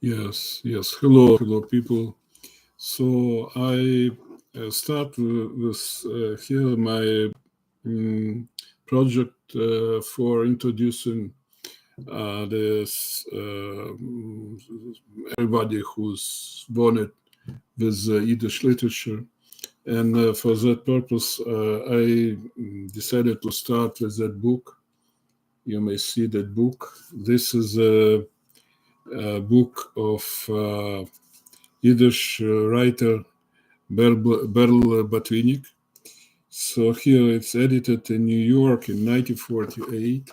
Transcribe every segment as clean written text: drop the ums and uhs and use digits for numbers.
Yes, yes. Hello, hello, people. So I start with here my mm, project for introducing this everybody who's born it with Yiddish literature. And for that purpose, I decided to start with that book. You may see that book. This is a book of Yiddish writer Berl Botwinik. So here it's edited in New York in 1948.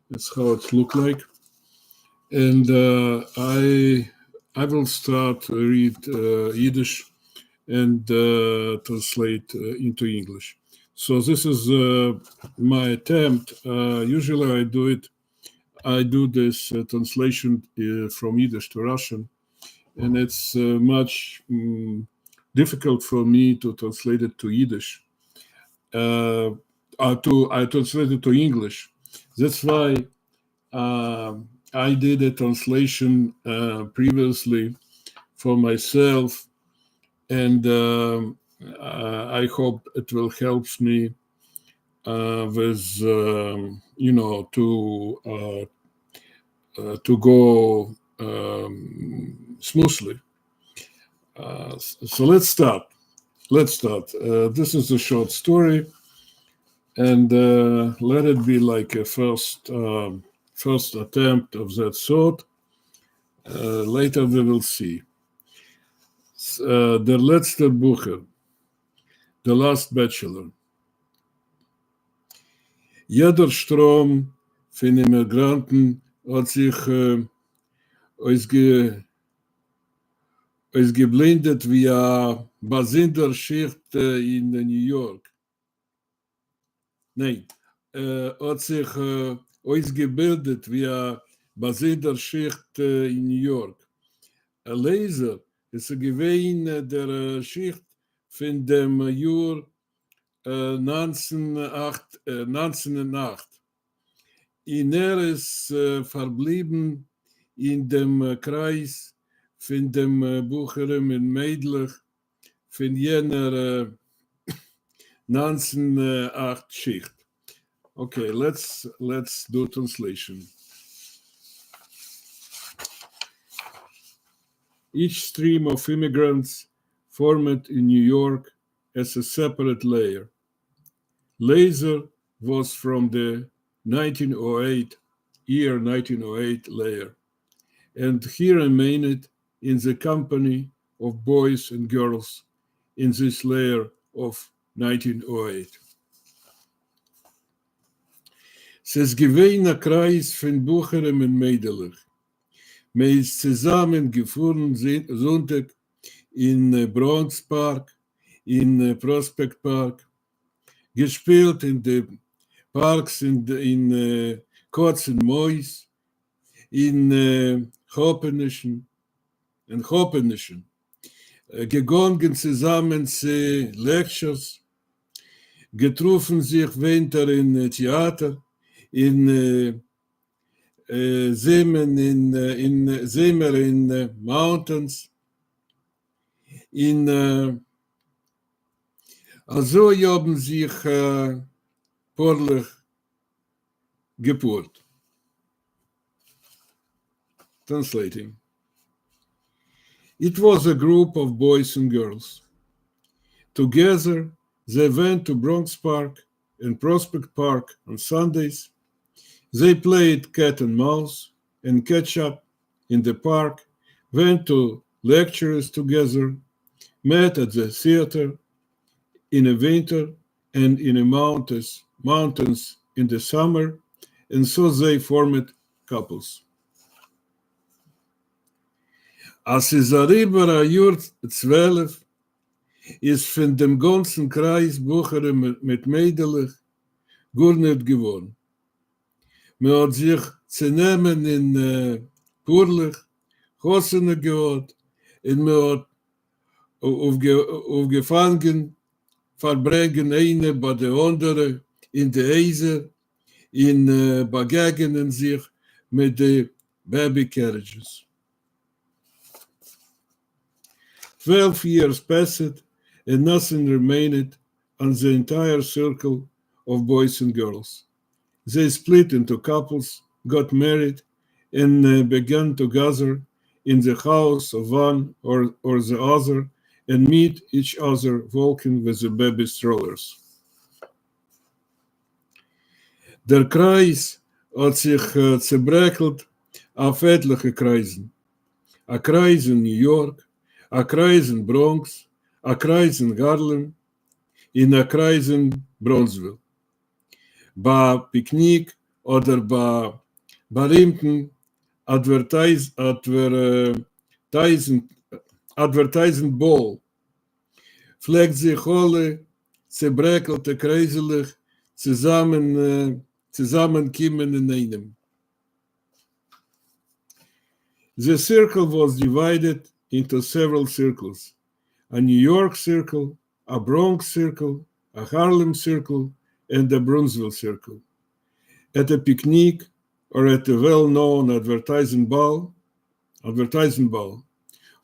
That's how it looked like. And I will start to read Yiddish and translate into English. So this is my attempt. Usually I do this translation from Yiddish to Russian, and it's much difficult for me to translate it to Yiddish. Uh, I translate it to English. That's why uh, I did a translation previously for myself, and I hope it will help me with to go smoothly. So let's start. Let's start. This is a short story, and let it be like a first attempt of that sort. Later we will see. Der Letzter Bukher, The Last Bachelor. Jeder Strom von Immigranten hat sich ausge, ausgeblendet wie eine Basinderschicht in New York. Nein, hat sich ausgebildet wie eine Basinderschicht in New York. Ein Laser ist gewesen der Schicht von dem Jahr 1908. In ist verblieben in dem Kreis von dem Bucherin und Mädlich von jener 1908 Schicht. Okay, let's do translation. Each stream of immigrants formed in New York as a separate layer. Laser was from the 1908 layer, and he remained in the company of boys and girls in this layer of 1908. Es ist gewesen ein Kreis von Bucheren und Mädelach. Man ist zusammengefahren Sonntag in Bronx Park, in Prospect Park, gespielt in den Parks in Kotz und Mois, in Hoppenischen, gegangen zusammen zu Lectures, getroffen sich winter in Theater, in Zemen in Mountains, also haben sich porlich gepurt. Translating. It was a group of boys and girls. Together, they went to Bronx Park and Prospect Park on Sundays. They played cat and mouse and catch up in the park, went to lectures together, met at the theater in the winter and in the mountains in the summer, and so they formed couples. Als es darüber ein Jahr 12 ist von dem ganzen Kreis Bucher mit Mädelach gar nicht geworden. Man hat sich zu nehmen in Purlich, Hossene gehört, und man hat aufgefangen, verbringen eine bei der andere in der Eise, in begegnen sich mit den Baby Carriages. 12 years passed, and nothing remained on the entire circle of boys and girls. They split into couples, got married, and began to gather in the house of one or the other and meet each other walking with the baby strollers. Der Kreis hat sich zerbröckelt auf etliche Kreisen. A Kreis in New York, a Kreis in Bronx, a Kreis in Harlem, in a Kreis in Bronzeville. Bei Picknick oder bei berühmten Advertising Ball pflegt sich alle zerbröckelte Kreiselig zusammenkommen in einem. The circle was divided into several circles: a New York circle, a Bronx circle, a Harlem circle, and a Bronzeville circle. At a picnic or at a well-known advertising ball,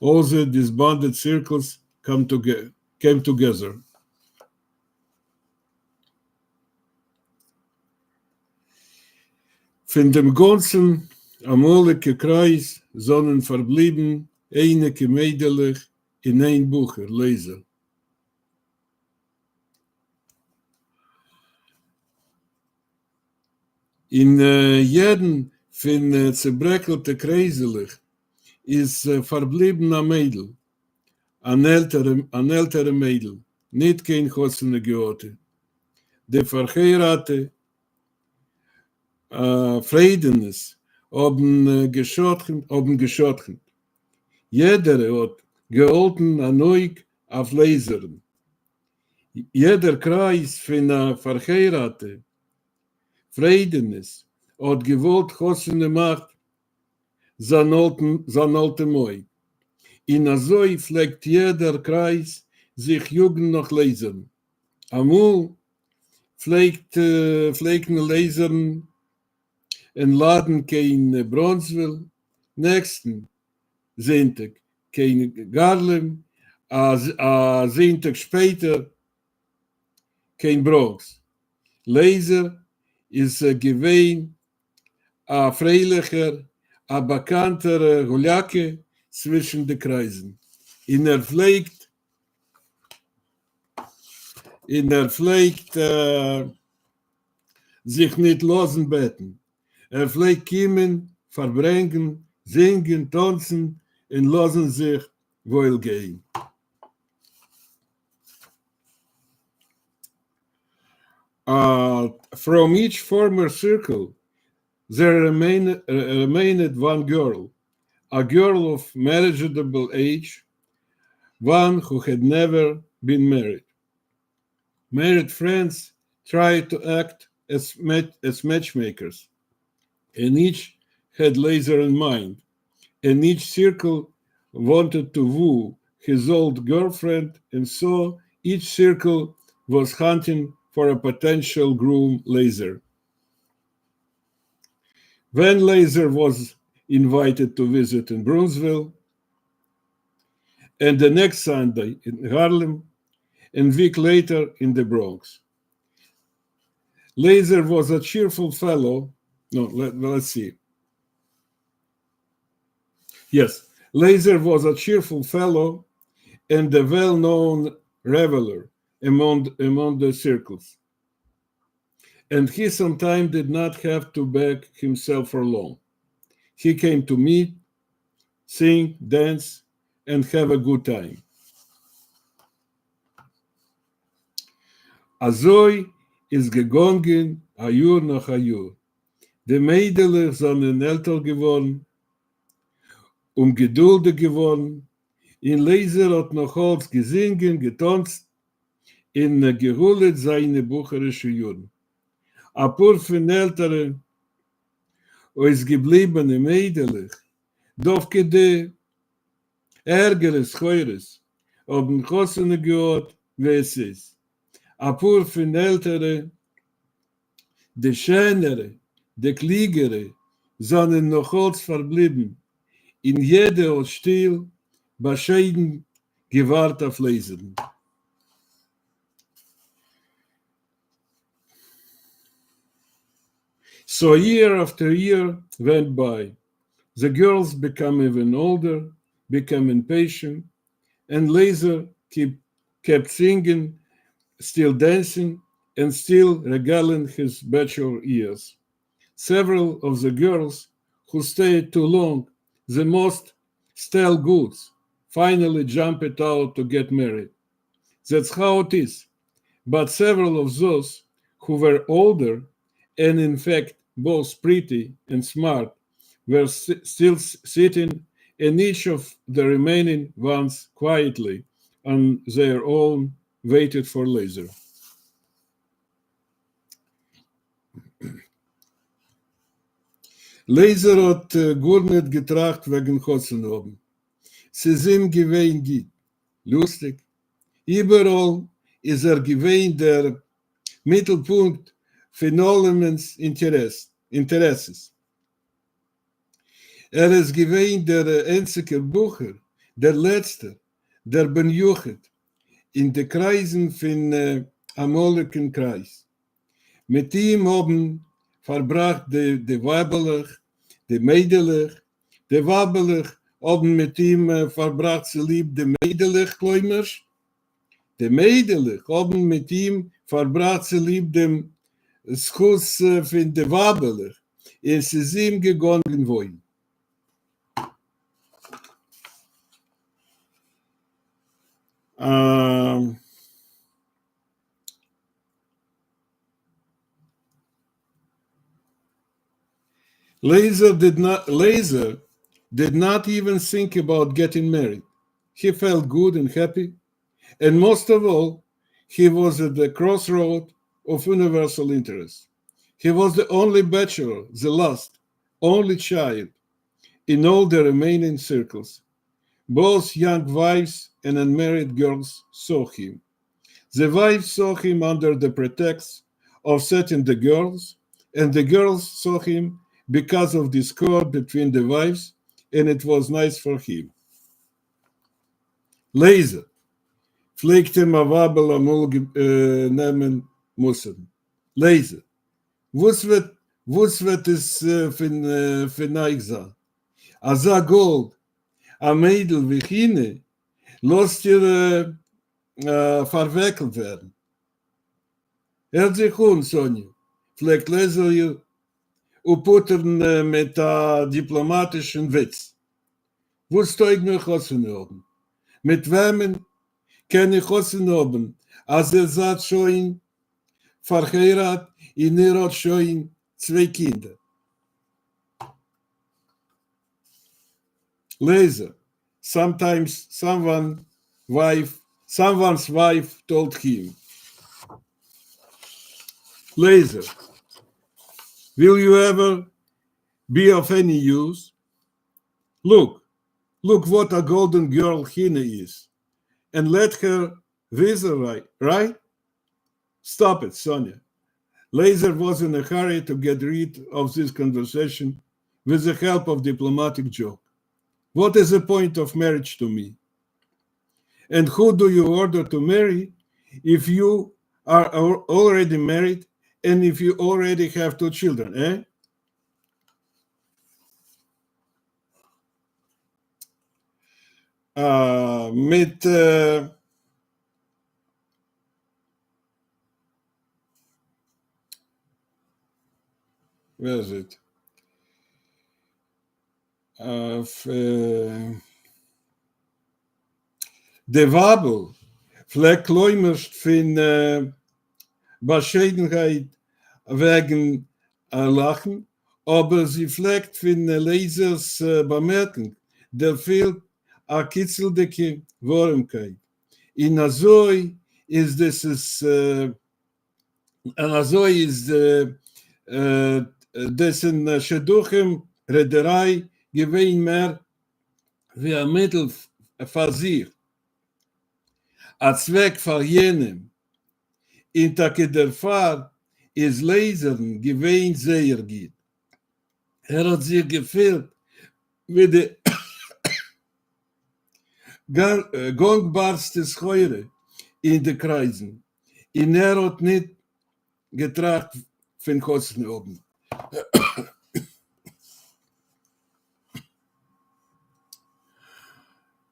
all the disbanded circles came together. Von dem ganzen amolike Kreis sollen verblieben einige Mädelig in ein Bukher, Leser. In jedem von zerbröckelte Kreiselig ist verblieben ein Mädel, ein ältere Mädel, nicht kein Chossene Geote. Der verheiratete Friedenes haben geschotten. Jeder hat gehalten erneut auf Lesern. Jeder Kreis von einer verheirateten Friedenes hat gewollt Chossene Macht sein alte Moi. In azoi pflegt jeder Kreis sich Jugend noch Lesern. Amul pflegten Lesern in Laden kein Bronzeville, nächsten Sonntag kein Harlem, a Sonntag später kein Bronx. Leser ist gewesen a freilicher, a bekannter Guljake zwischen den Kreisen. In pflegt sich nicht losen beten. Pflegt kommen, verbringen, singen, tanzen und lassen sich wohl gehen. From each former circle, there remained one girl, a girl of marriageable age, one who had never been married. Married friends tried to act as matchmakers, and each had laser in mind, and each circle wanted to woo his old girlfriend, and so each circle was hunting for a potential groom laser. When Laser was invited to visit in Bronzeville, and the next Sunday in Harlem, and a week later in the Bronx. Laser was a cheerful fellow. No, let's see. Yes, Laser was a cheerful fellow and a well-known reveler among the circles. And he sometimes did not have to beg himself for long. He came to meet, sing, dance, and have a good time. Azoi ist gegangen, a Jahr nach a Jahr. Die Mädels sind älter geworden, geduldig geworden. In Leser hat noch Holz gesungen, getanzt, in geholt seine bucherische Juden. A paar von älteren, ist gebliebene Mädels, dofke de ärgeres, heures, haben Chossene gehört, wie es ist. A paar von älteren, de schönere, de kliegere, sind noch Holz verblieben. In jeder hat still, bescheiden gewahrt auf Lesern. So year after year went by. The girls become even older, become impatient, and Laser kept singing, still dancing, and still regaling his bachelor years. Several of the girls who stayed too long, the most stale goods, finally jumped out to get married. That's how it is. But several of those who were older, and in fact both pretty and smart, were still sitting, and each of the remaining ones quietly on their own waited for Laser. Laser hat gut nicht getracht wegen Kotzen oben. Sie ist ihm gewesen geht. Lustig. Überall ist gewesen der Mittelpunkt für Nolemens Interesses. Ist gewesen der einzige Bukher, der Letzter, der benjuchet in den Kreisen von Amoliken Kreis. Mit ihm haben verbracht de Weiberlich, de Meidelig, de Weiberlich haben mit ihm verbracht sie lieb de Meidelig, Kleumers. De Meidelig haben mit ihm verbracht sie lieb dem Schuss von de Weiberlich. Es ist ihm gegangen worden. Laser did not even think about getting married. He felt good and happy, and most of all, he was at the crossroad of universal interest. He was the only bachelor, the last, only child in all the remaining circles. Both young wives and unmarried girls saw him. The wives saw him under the pretext of setting the girls, and the girls saw him because of discord between the wives, and it was nice for him. Laser pflegte Mawabel amol nehmen müssen. Laser, was wird es für euch sein? Aza Gold, a Mädel wie Chine, lasst ihr verwickelt werden. Hört sich Sonja, pflegt Laser puttern mit diplomatischen Witz. Wo steigt mir Hossen oben? Mit wem kann ich Hossen oben? Als sagt schon verheiratet, in hat schon 2 Kinder. Laser, sometimes someone's wife told him. Laser, will you ever be of any use? Look what a golden girl Hina is. And let her whistle, right? Stop it, Sonia. Laser was in a hurry to get rid of this conversation with the help of diplomatic joke. What is the point of marriage to me? And who do you order to marry if you are already married and if you already have 2 children, eh? Where is it? De Wabel vielleicht Kleumers von Bescheidenheit wegen Lachen, aber sie pflegt von Lasers Bemerkung, der fehlt a kitzeldicke Warmkeit. In Azoi ist dessen Scheduchem Rederei gewesen mehr wie ein Mittel für sich. A Zweck für jenem. In Tage der Fahrt ist Lasern gewesen sehr gut. Hat sich gefühlt wie gangbarste Scheure in de Kreisen. In hat nicht getracht von Kosten oben.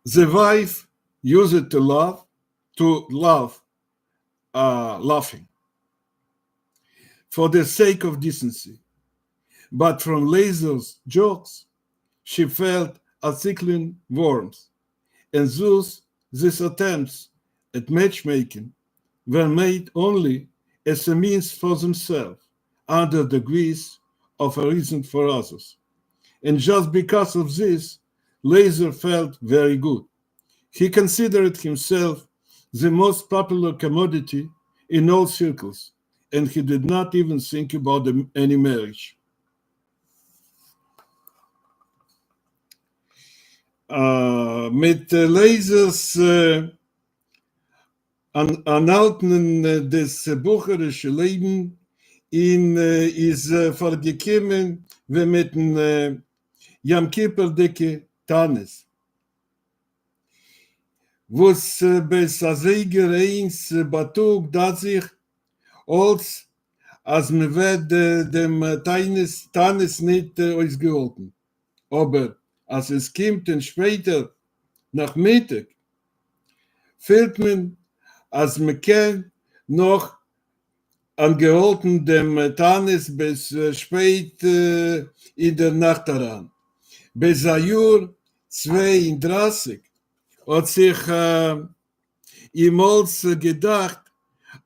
The wife used to love laughing for the sake of decency. But from Laser's jokes, she felt a tickling warmth, and thus these attempts at matchmaking were made only as a means for themselves, under the guise of a reason for others. And just because of this, Laser felt very good. He considered himself the most popular commodity in all circles, and he did not even think about any marriage. Mit Lasers Anhalten des bucherischen Leben ist vorgekommen, wie mit dem Yom Kippur dicke Tannis. Was bis a Sieger eins batug dat sich, als me wird dem Tannis nicht ausgehalten. Aber als es kommt dann später nach Mittag, fühlt man, als man kann noch angehalten dem Tannis bis spät in der Nacht daran. Bis ein Jahr 32 hat sich jemals gedacht,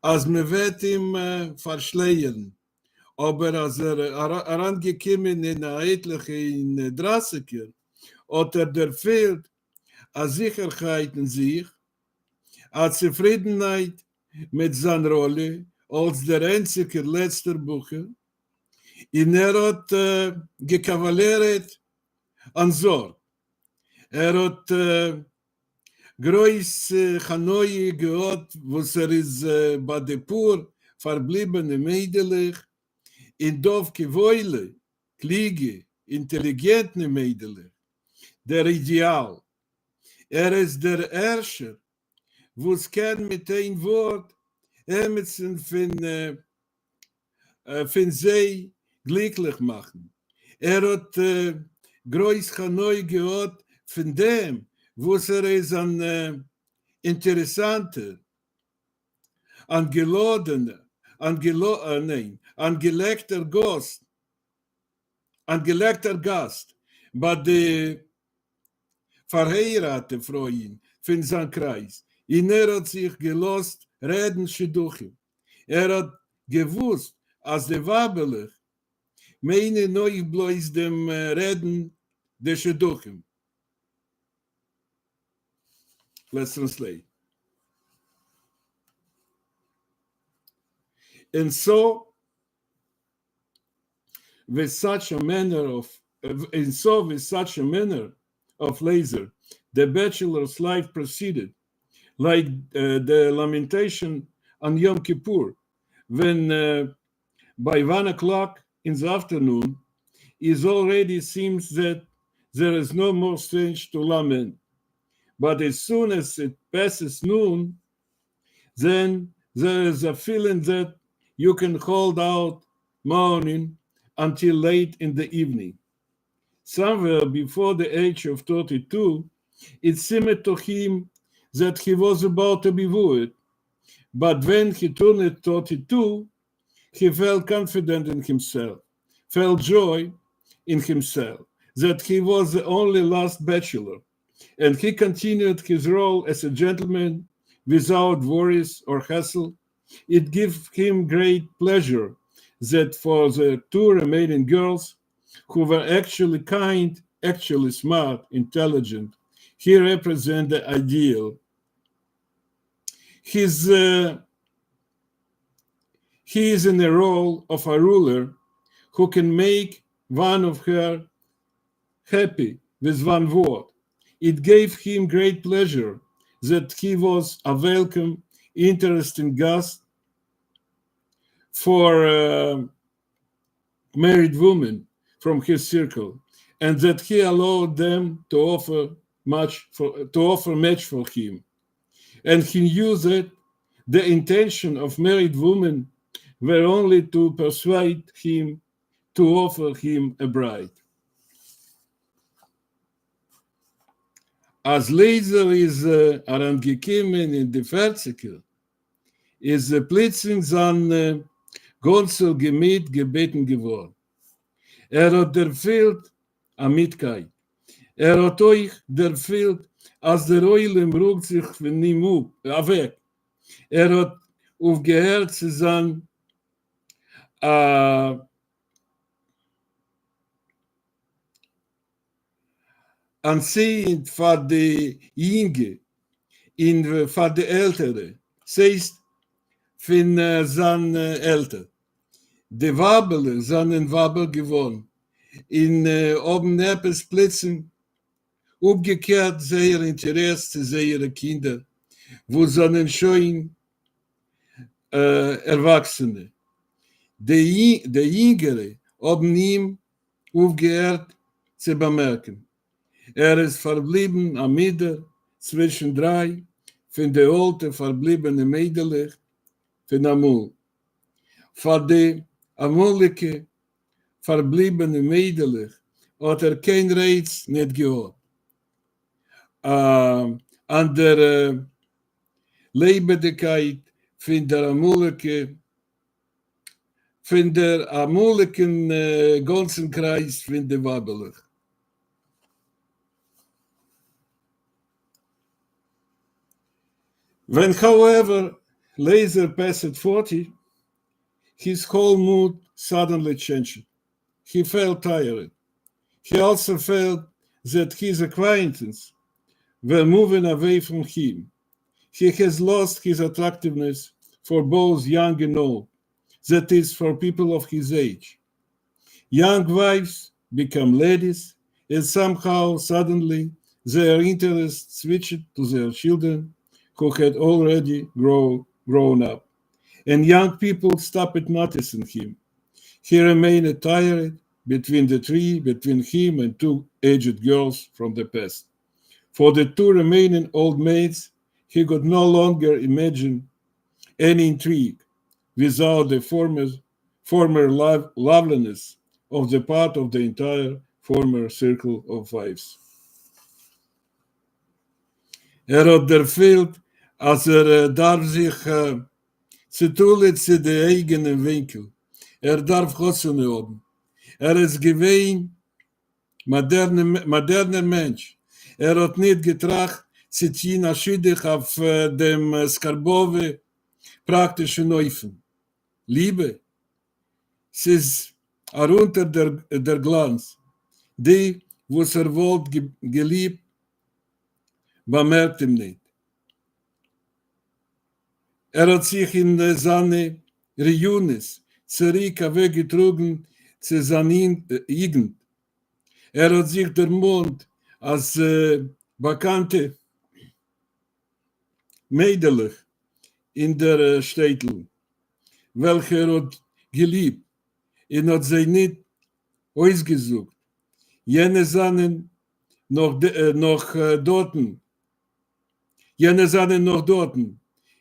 als man wird ihm verschleiern. Aber als herangekommen in etliche 30er, hat der fehlt a Sicherheit in sich, a Zufriedenheit mit seiner Rolle als der einzige letzter Bukher, und hat gekavaliert an Sorg. Hat groß Hanoi gehabt, was ist bei der pur verbliebene Mädelig, in Dorf Gewoile, Kliege, intelligente Mädelig, der Ideal. Ist der Herrscher, wo es kann mit ein Wort Emerson von sie glücklich machen. Hat groß Hanoi gehabt von dem, wo es ist ein interessanter, angeladener, angelegter Gast, bei der verheiratete Freundin von seinem Kreis. Und hat sich gelost reden Schidduchim. Hat gewusst, als der Wabeler meine neu bloß dem Reden der Schidduchim. Let's translate. And so, with such a manner of Laser, the Bachelor's life proceeded, like the lamentation on Yom Kippur, when by 1 o'clock in the afternoon, it already seems that there is no more strange to lament. But as soon as it passes noon, then there is a feeling that you can hold out mourning until late in the evening. Somewhere before the age of 32, it seemed to him that he was about to be wooed. But when he turned 32, he felt confident in himself, felt joy in himself, that he was the only last bachelor, and he continued his role as a gentleman without worries or hassle. It gave him great pleasure that for the two remaining girls, who were actually kind, actually smart, intelligent, he represented the ideal. He is in the role of a ruler who can make one of her happy with one word. It gave him great pleasure that he was a welcome, interesting guest for married women from his circle, and that he allowed them to offer match for him, and he knew that the intention of married women were only to persuade him to offer him a bride. Als Lezer is herangekommen in die 40er, ist plötzlich sein ganzer Gemüt gebeten geworden. Hat erfüllt an Mitkeit. Hat euch erfüllt, als der Eulen ruft sich von ihm weg. Hat aufgehört zu sein, anziehend für die Jünger, für die Ältere, heißt von seinen Eltern. Die Wabeler sind Wabel geworden. In oben etwas Plätzen umgekehrt sehr Interesse zu ihren Kindern, wo sind schon Erwachsene. Die Jüngere haben ihm aufgehört zu bemerken. Ist verblieben am Mitte zwischen drei von der alten verbliebenen Mädchen von Amul. Für die amulige verbliebene Mädchen hat kein Reiz nicht gehabt. An der Lebendigkeit von der amuligen ganzen Kreis von der Wabeler. When, however, Lezer passed 40, his whole mood suddenly changed. He felt tired. He also felt that his acquaintances were moving away from him. He has lost his attractiveness for both young and old, that is, for people of his age. Young wives become ladies, and somehow, suddenly, their interest switched to their children, who had already grown up. And young people stopped noticing him. He remained tired between him and two aged girls from the past. For the two remaining old maids, he could no longer imagine any intrigue without the former loveliness of the part of the entire former circle of wives. Hat erfüllt, als darf sich zutun zu den eigenen Winkel. Darf Hosen haben. Ist gewesen moderner Mensch. Hat nicht getracht, zu ziehen schuldig auf dem Skarbove praktischen Neufen. Liebe, es ist herunter der Glanz. Die, was wollte geliebt, bemerkt ihm nicht. Hat sich in seine Reunions zurück weggetragen zu seiner Jugend. Hat sich der Mond als bekannte Mädel in der Städtel, welche hat geliebt und hat sie nicht ausgesucht. Jene sind noch dort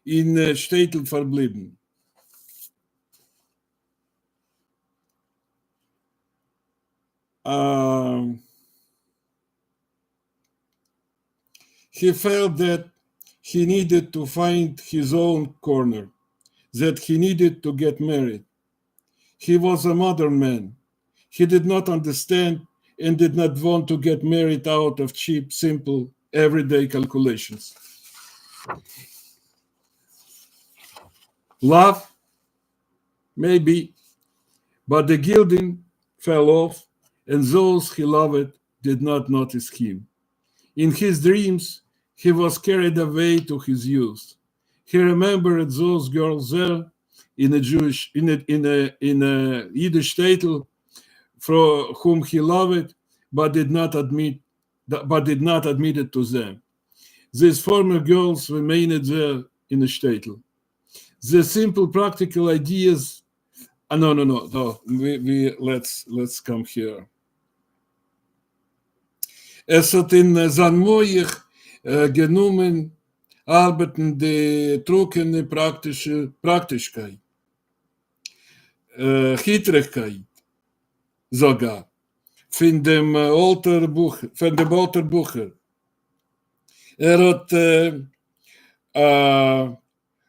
in Städtel verblieben. He felt that he needed to find his own corner, that he needed to get married. He was a modern man. He did not understand and did not want to get married out of cheap, simple, everyday calculations. Love, maybe, but the gilding fell off, and those he loved did not notice him. In his dreams, he was carried away to his youth. He remembered those girls there in a Yiddish shtetl, for whom he loved, but did not admit it to them. These former girls remained there in the shtetl. The simple practical ideas. No. Let's come here. Es hat in Sanmoich genommen, arbeiten die trockene Praktischkeit, Chitterigkeit sogar, von dem Alter Bukher. Hat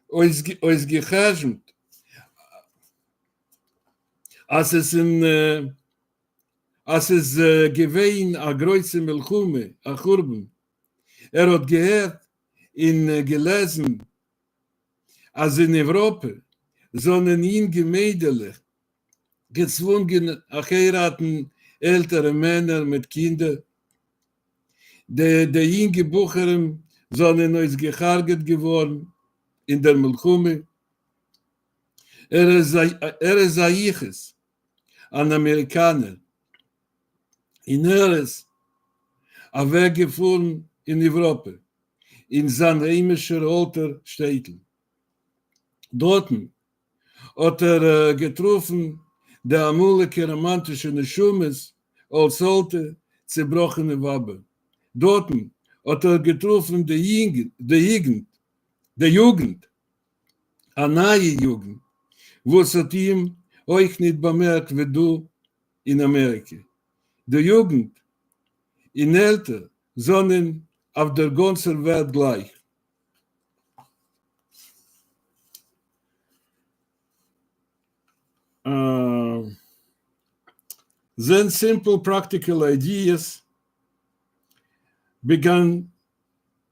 uns gehasmt, als es gewesen a große Milchume, a Churben. Hat gehört in gelesen, als in Europa sollen junge Mädchen gezwungen heiraten ältere Männer mit Kindern. Die junge Bucherin sollen uns gehargert geworden in der Milchume. Ist ein Jiches, ein Amerikaner. In ist weggefahren in Europa, in sein heimischer alter Städtel. Dort hat getroffen der amulige romantische Neschumes als alte, zerbrochene Wabbe. Dort hat getroffen die Jugend, eine neue Jugend, wo es hat ihm euch nicht bemerkt wie du in Amerika. Die Jugend in älter, sondern auf der ganzen Welt gleich. Then simple practical ideas began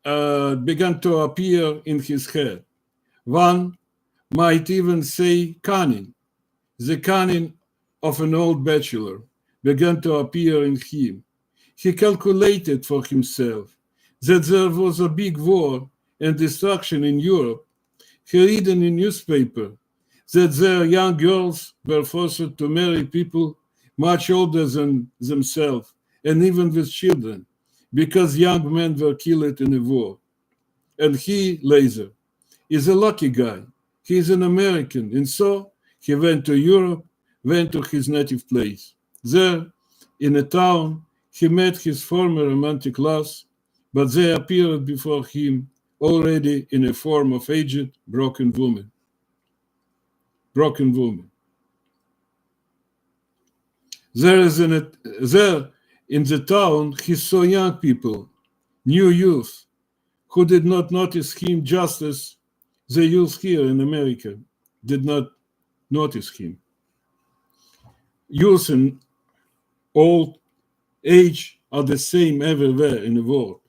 to appear in his head. One might even say cunning. The cunning of an old bachelor began to appear in him. He calculated for himself that there was a big war and destruction in Europe. He read in a newspaper that their young girls were forced to marry people much older than themselves, and even with children, because young men were killed in a war. And he, Laser, is a lucky guy. He is an American, and so he went to Europe, went to his native place. There, in a town, he met his former romantic loves, but they appeared before him already in a form of aged, broken woman. There in the town, he saw young people, new youth, who did not notice him just as the youth here in America did not notice him. Youth and old age are the same everywhere in the world.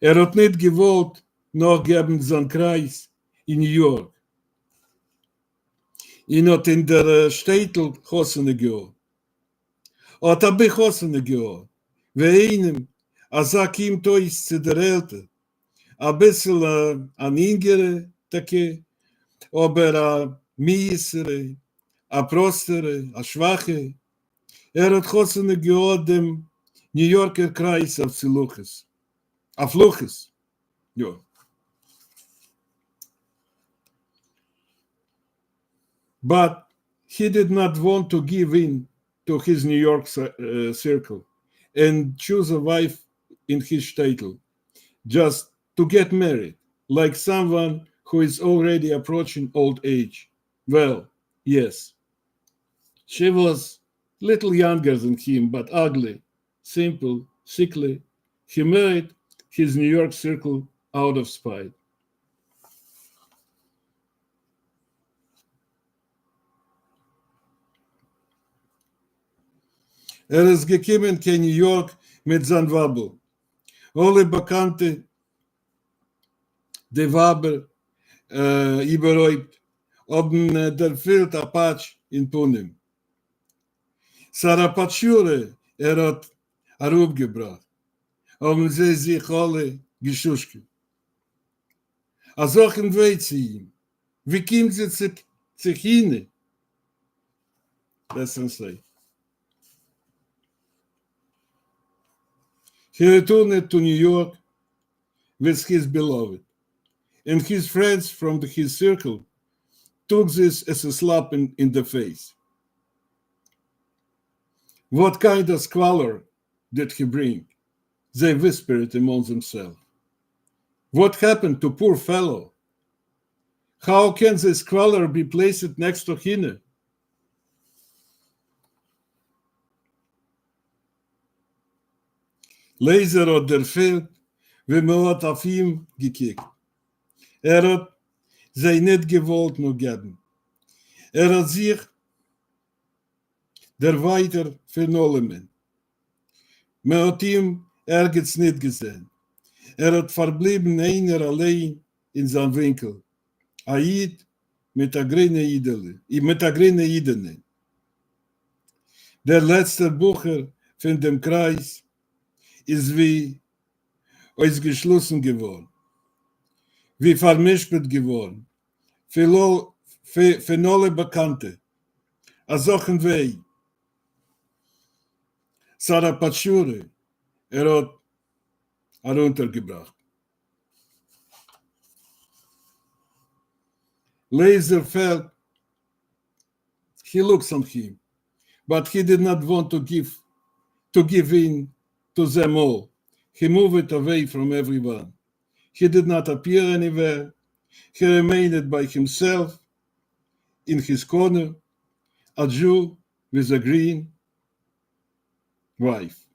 Hat nicht gewollt nachgeben sein Kreis in New York. Hat in der Städtel Chossene gehört. Hat Chossene gehört. Wie einem, kim tois zu der Älter. A bisschen an Ingere, take, aber a miesere, a prostere, a schwache. Hat Chossene gehört dem New Yorker Kreis auf Ziluches. Auf Luches. Ja. But he did not want to give in to his New York circle and choose a wife in his shtetl, just to get married, like someone who is already approaching old age. Well, yes. She was little younger than him, but ugly, simple, sickly. He married his New York circle out of spite. Ist gekommen in New York mit seinem Wabel. Alle Bekannte, die Waber überhaupt, haben der Feld Apache in Punem. Sarapachure hat aufgebracht. Haben sie sich alle geschuscht. A solchen weiß sie ihm. Wie kommt sie zu hin? That's insane. He returned to New York with his beloved, and his friends from his circle took this as a slap in the face. What kind of squalor did he bring? They whispered among themselves. What happened to poor fellow? How can the squalor be placed next to Hine? Lezer hat der Feld, wie man hat auf ihm gekickt. Hat sie nicht gewollt nur geben. Hat sich der weiter vernommen. Man hat ihm ergens nicht gesehen. Hat verblieben einer allein in seinem Winkel. Aid mit der grünen Idene. Der letzte Bukher von dem Kreis ist wie ausgeschlossen geworden, wie vermischt geworden, für alle Bekannte. A solchen Weg. Sarah Patschure, hat heruntergebracht. Lezer felt, he looks on him, but he did not want to give in to them all. He moved away from everyone. He did not appear anywhere. He remained by himself in his corner, a Jew with a green wife.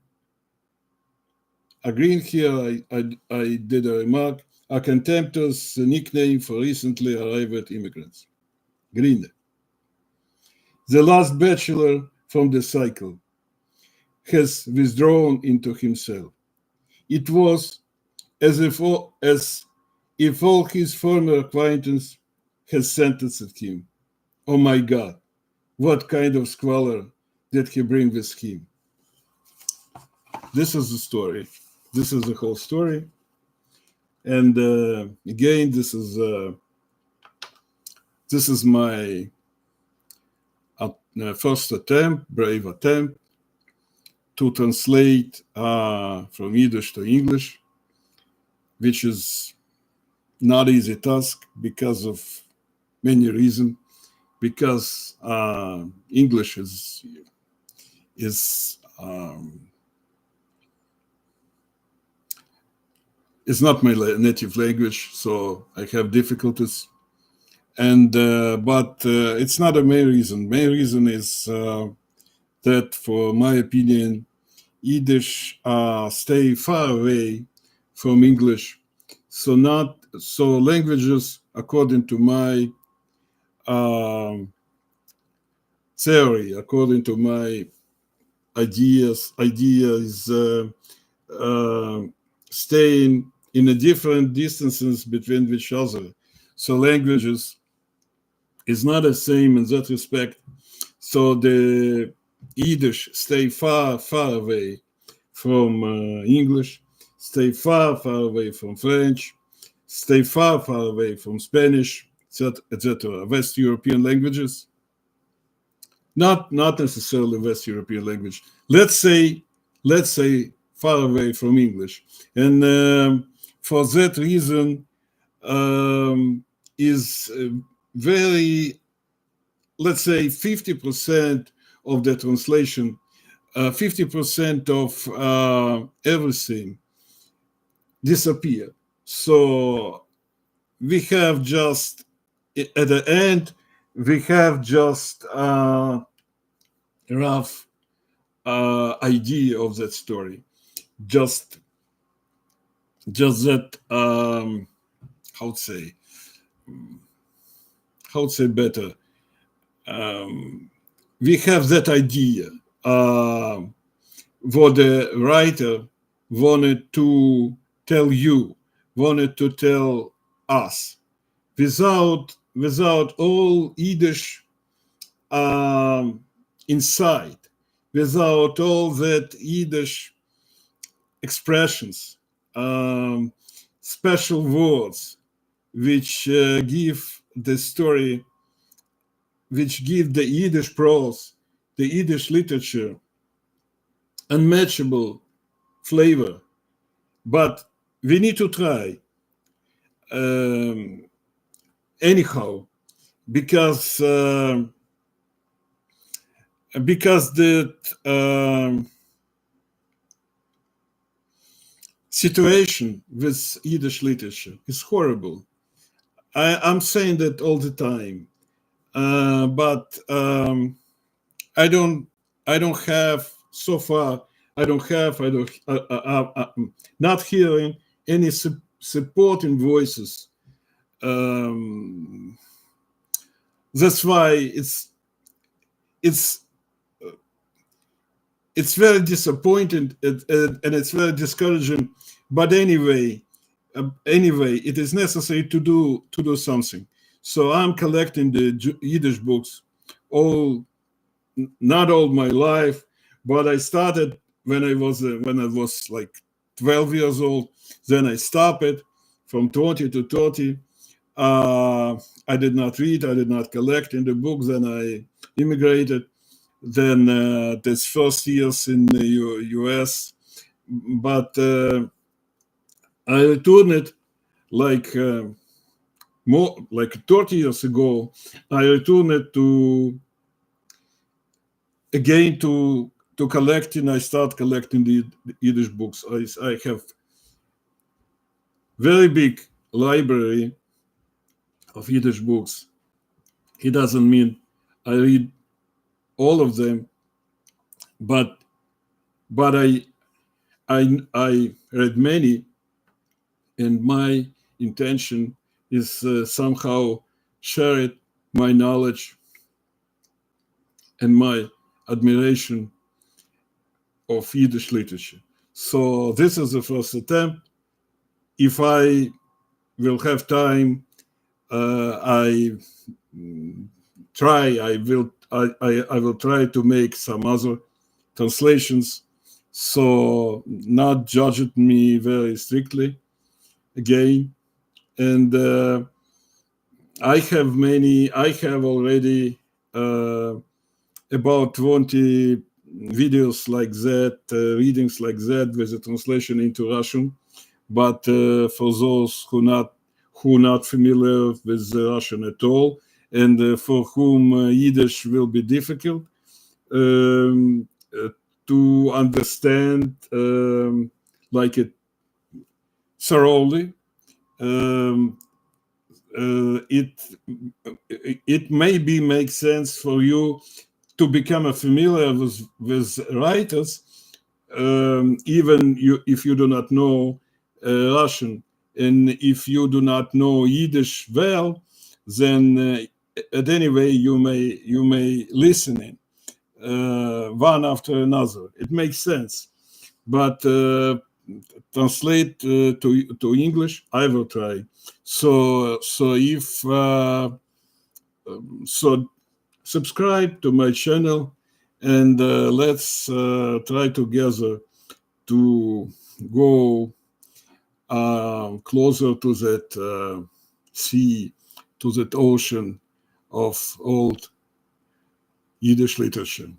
A green here, I did a remark, a contemptuous nickname for recently arrived immigrants. Green. The last bachelor from the cycle has withdrawn into himself. It was as if all his former acquaintance has sentenced him. Oh my God, what kind of squalor did he bring with him? This is the story. This is the whole story. And again, this is my first attempt, brave attempt, to translate from Yiddish to English, which is not easy task because of many reasons. Because English is not my native language, so I have difficulties. And but it's not a main reason. Main reason is that, for my opinion, Yiddish stay far away from English. So languages, according to my theory, according to my ideas staying in a different distances between each other. So languages is not the same in that respect. So the Yiddish stay far, far away from English, stay far, far away from French, stay far, far away from Spanish, etc. West European languages. Not necessarily West European language. Let's say far away from English. And for that reason, is very, let's say, 50% of the translation, 50% of everything disappear. So we have just, at the end, we have just a rough idea of that story. Just that, how to say better. We have that idea what the writer wanted to tell us, without all Yiddish insight, without all that Yiddish expressions, special words, which give the story, which give the Yiddish prose, the Yiddish literature, unmatchable flavor. But we need to try anyhow, because because the situation with Yiddish literature is horrible. I'm saying that all the time, but I don't have so far. Not hearing any supporting voices. That's why it's very disappointing and it's very discouraging. But anyway, it is necessary to do something. So I'm collecting the Yiddish books, not all my life, but I started when I was like 12 years old. Then I stopped it from 20 to 30. I did not read, I did not collect in the books. Then I immigrated. Then this first years in the US, but I returned it like more like 30 years ago. I returned it to collecting. I start collecting the Yiddish books. I have very big library of Yiddish books. It doesn't mean I read all of them, but I read many, and my intention is somehow share it, my knowledge and my admiration of Yiddish literature. So this is the first attempt. If I will have time, I will try to make some other translations. So not judge me very strictly again. And I have already about 20 videos like that, readings like that with a translation into Russian. But for those who not familiar with Russian at all, and for whom Yiddish will be difficult to understand like it thoroughly, it maybe makes sense for you to become familiar with writers, even if you do not know Russian, and if you do not know Yiddish well, then at any way you may listen in one after another. It makes sense, but translate to English, I will try. So subscribe to my channel, and let's try together to go closer to that sea, to that ocean of old Yiddish literature.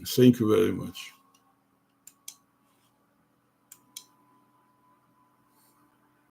Thank you very much.